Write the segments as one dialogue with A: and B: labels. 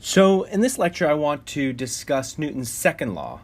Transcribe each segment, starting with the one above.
A: So in this lecture, I want to discuss Newton's second law.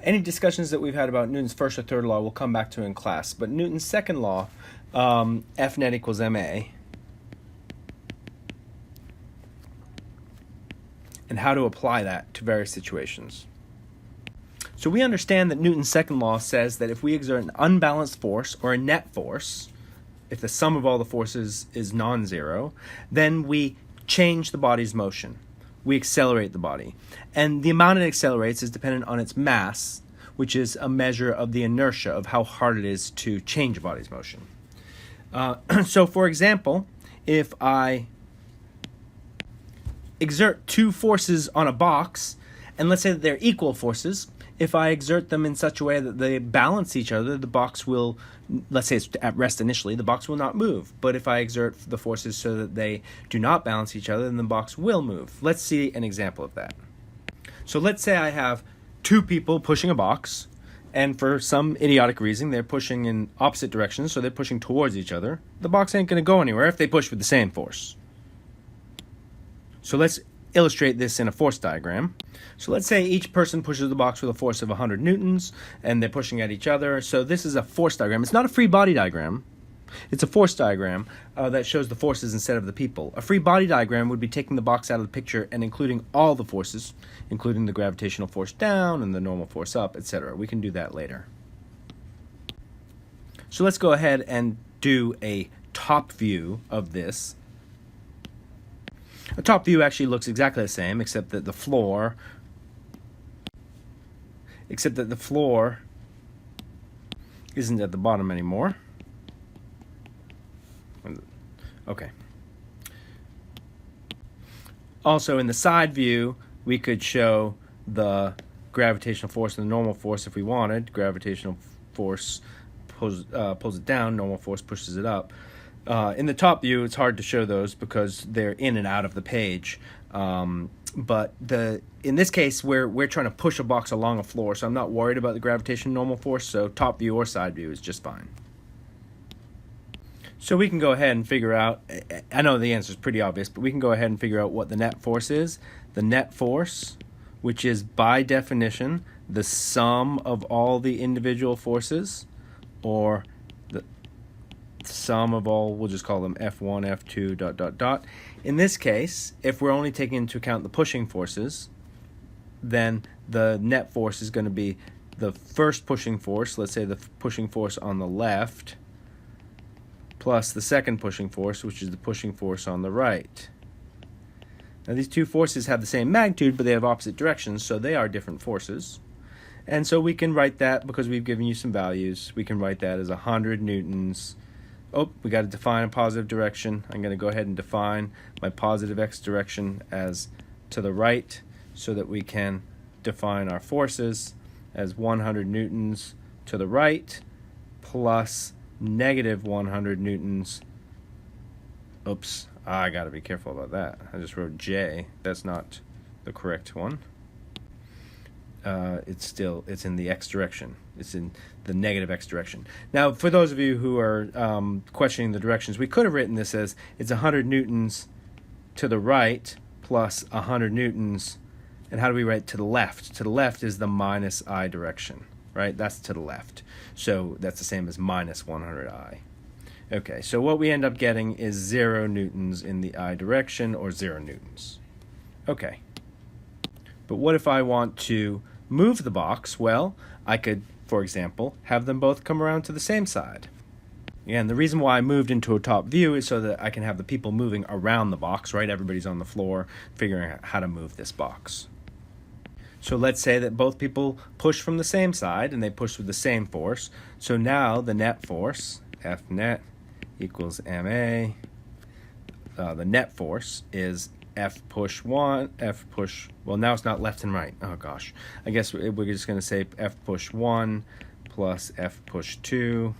A: Any discussions that we've had about Newton's first or third law we'll come back to in class. But Newton's second law, F net equals ma, and how to apply that to various situations. So we understand that Newton's second law says that if we exert an unbalanced force or a net force, if the sum of all the forces is non-zero, then we change the body's motion. We accelerate the body. And the amount it accelerates is dependent on its mass, which is a measure of the inertia of how hard it is to change a body's motion. So for example, if I exert two forces on a box, and let's say that they're equal forces, if I exert them in such a way that they balance each other, the box will, let's say it's at rest initially, the box will not move. But if I exert the forces so that they do not balance each other, then the box will move. Let's see an example of that. So let's say I have two people pushing a box, and for some idiotic reason, they're pushing in opposite directions, so they're pushing towards each other. The box ain't going to go anywhere if they push with the same force. So let's illustrate this in a force diagram. So let's say each person pushes the box with a force of 100 newtons, and they're pushing at each other. So this is a force diagram. It's not a free body diagram. It's a force diagram that shows the forces instead of the people. A free body diagram would be taking the box out of the picture and including all the forces, including the gravitational force down and the normal force up, etc. We can do that later. So let's go ahead and do a top view of this. A top view actually looks exactly the same, except that the floor isn't at the bottom anymore. Okay. Also, in the side view, we could show the gravitational force and the normal force if we wanted. Gravitational force pulls it down, normal force pushes it up. In the top view, it's hard to show those because they're in and out of the page. But in this case, we're trying to push a box along a floor, so I'm not worried about the gravitational normal force, so top view or side view is just fine. So we can go ahead and figure out, I know the answer is pretty obvious, but we can go ahead and figure out what the net force is. The net force, which is by definition the sum of all the individual forces, or the sum of all, we'll just call them F1, F2, ... In this case, if we're only taking into account the pushing forces, then the net force is going to be the first pushing force, let's say the pushing force on the left, plus the second pushing force, which is the pushing force on the right. Now these two forces have the same magnitude, but they have opposite directions, so they are different forces. And so we can write that, because we've given you some values, we can write that as 100 newtons. Oh, we got to define a positive direction. I'm going to go ahead and define my positive x direction as to the right, so that we can define our forces as 100 newtons to the right plus negative 100 newtons. Oops, I got to be careful about that. I just wrote J. That's not the correct one. It's in the x direction. It's in the negative x direction. Now, for those of you who are questioning the directions, we could have written this as it's 100 newtons to the right plus 100 newtons. And how do we write to the left? To the left is the minus I direction, right? That's to the left. So that's the same as minus 100I. Okay, so what we end up getting is 0 newtons in the I direction, or 0 newtons. Okay. But what if I want to move the box? Well, I could, for example, have them both come around to the same side. And the reason why I moved into a top view is so that I can have the people moving around the box, right? Everybody's on the floor figuring out how to move this box. So let's say that both people push from the same side and they push with the same force. So now the net force, F net equals ma. The net force is F push 1, F push, well, now it's not left and right. Oh gosh. I guess we're just going to say F push 1 plus F push 2.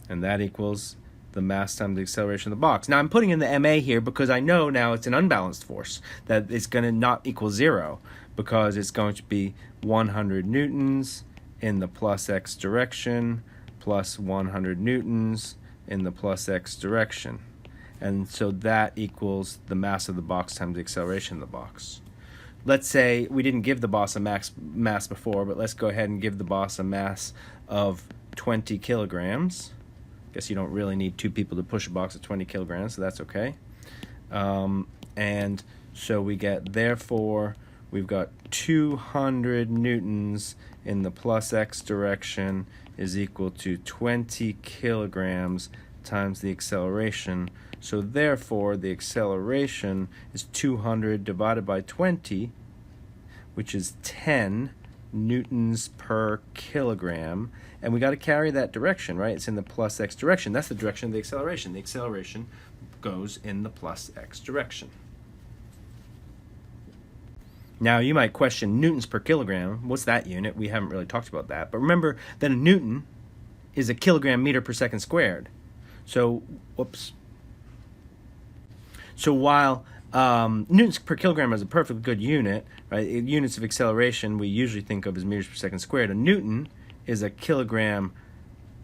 A: And that equals the mass times the acceleration of the box. Now I'm putting in the ma here because I know now it's an unbalanced force, that it's going to not equal 0, because it's going to be 100 newtons in the plus x direction plus 100 newtons in the plus x direction. And so that equals the mass of the box times the acceleration of the box. Let's say we didn't give the boss a mass before, but let's go ahead and give the boss a mass of 20 kilograms. Guess you don't really need two people to push a box of 20 kilograms, so that's okay. And so we get, therefore, we've got 200 newtons in the plus x direction is equal to 20 kilograms times the acceleration. So therefore, the acceleration is 200 divided by 20, which is 10 newtons per kilogram. And we got to carry that direction, right? It's in the plus x direction. That's the direction of the acceleration. The acceleration goes in the plus x direction. Now, you might question newtons per kilogram. What's that unit? We haven't really talked about that. But remember that a newton is a kilogram meter per second squared. So, whoops. So while newtons per kilogram is a perfectly good unit, right? Units of acceleration we usually think of as meters per second squared. A newton is a kilogram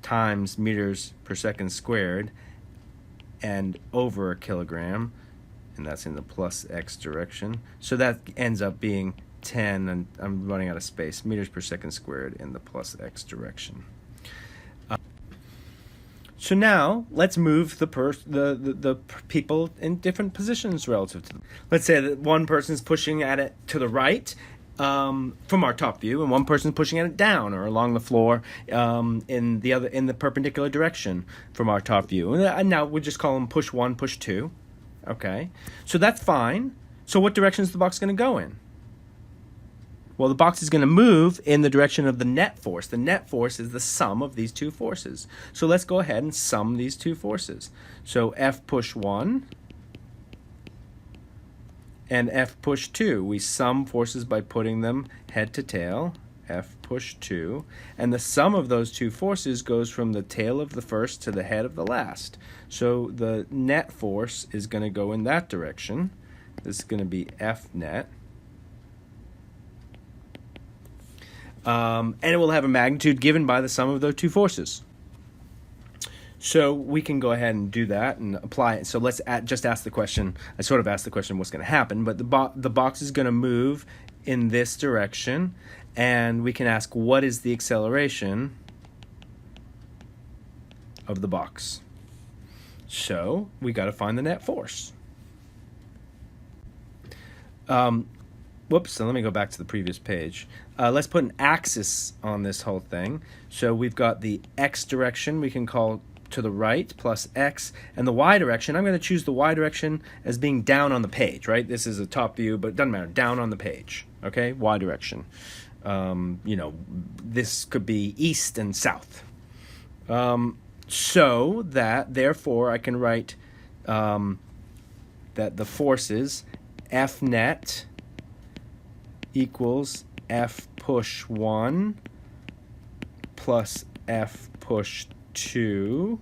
A: times meters per second squared and over a kilogram, and that's in the plus x direction. So that ends up being 10, and I'm running out of space, meters per second squared in the plus x direction. So now let's move the people in different positions relative to them. Let's say that one person's pushing at it to the right from our top view, and one person's pushing at it down or along the floor in the perpendicular direction from our top view. And now we'll just call them push 1, push 2. Okay, so that's fine. So what direction is the box going to go in? Well, the box is going to move in the direction of the net force. The net force is the sum of these two forces. So let's go ahead and sum these two forces. So F push 1 and F push 2. We sum forces by putting them head to tail. F push 2. And the sum of those two forces goes from the tail of the first to the head of the last. So the net force is going to go in that direction. This is going to be F net. And it will have a magnitude given by the sum of those two forces. So we can go ahead and do that and apply it. So let's just ask the question. I sort of asked the question what's going to happen, but the box is going to move in this direction, and we can ask what is the acceleration of the box. So we got to find the net force. Whoops, so let me go back to the previous page. Let's put an axis on this whole thing. So we've got the x direction we can call to the right plus x, and the y direction, I'm going to choose the y direction as being down on the page, right? This is a top view, but it doesn't matter, down on the page, okay? Y direction. This could be east and south. So that, therefore, I can write that the forces F net equals F push 1 plus F push 2,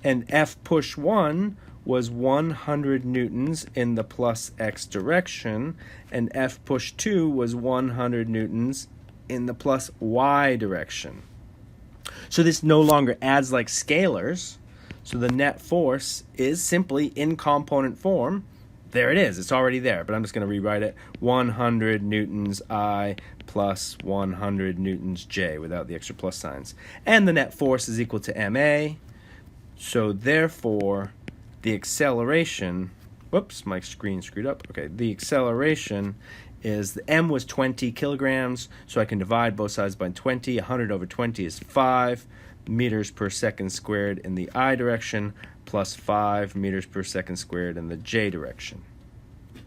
A: and F push 1 was 100 newtons in the plus x direction, and F push 2 was 100 newtons in the plus y direction. So this no longer adds like scalars, so the net force is simply in component form. There it is. It's already there, but I'm just going to rewrite it. 100 newtons I plus 100 newtons J without the extra plus signs. And the net force is equal to ma. So therefore, the acceleration, whoops, my screen screwed up. Okay, the acceleration is, the m was 20 kilograms, so I can divide both sides by 20. 100 over 20 is 5 meters per second squared in the I direction, plus 5 meters per second squared in the j direction.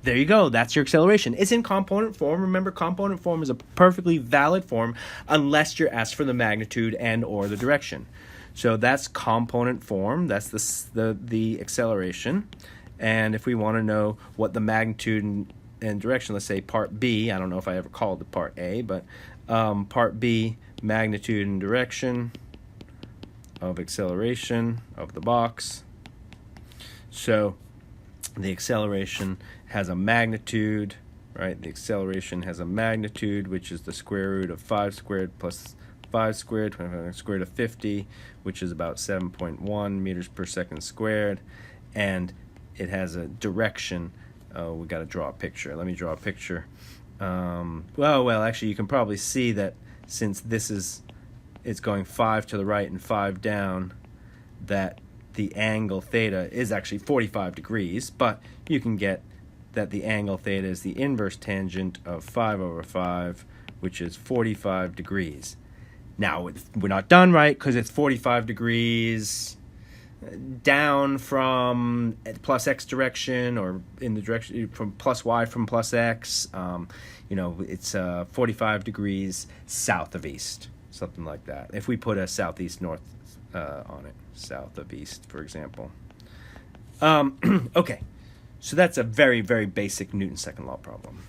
A: There you go. That's your acceleration. It's in component form. Remember, component form is a perfectly valid form unless you're asked for the magnitude and or the direction. So that's component form. That's the acceleration. And if we want to know what the magnitude and direction, let's say part B, I don't know if I ever called it part A, but part B, magnitude and direction of acceleration of the box. So the acceleration has a magnitude, right? The acceleration has a magnitude, which is the square root of 5 squared plus 5 squared, 25 squared of 50, which is about 7.1 meters per second squared. and it has a direction. Oh, we got to draw a picture. Let me draw a picture. Well, actually, you can probably see that since it's going 5 to the right and 5 down, that the angle theta is actually 45 degrees, but you can get that the angle theta is the inverse tangent of 5 over 5, which is 45 degrees. Now, we're not done right because it's 45 degrees down from plus x direction, or in the direction from plus y from plus x. It's 45 degrees south of east, something like that. If we put a southeast north on it, south of east, for example. Okay, so that's a very, very basic Newton's second law problem.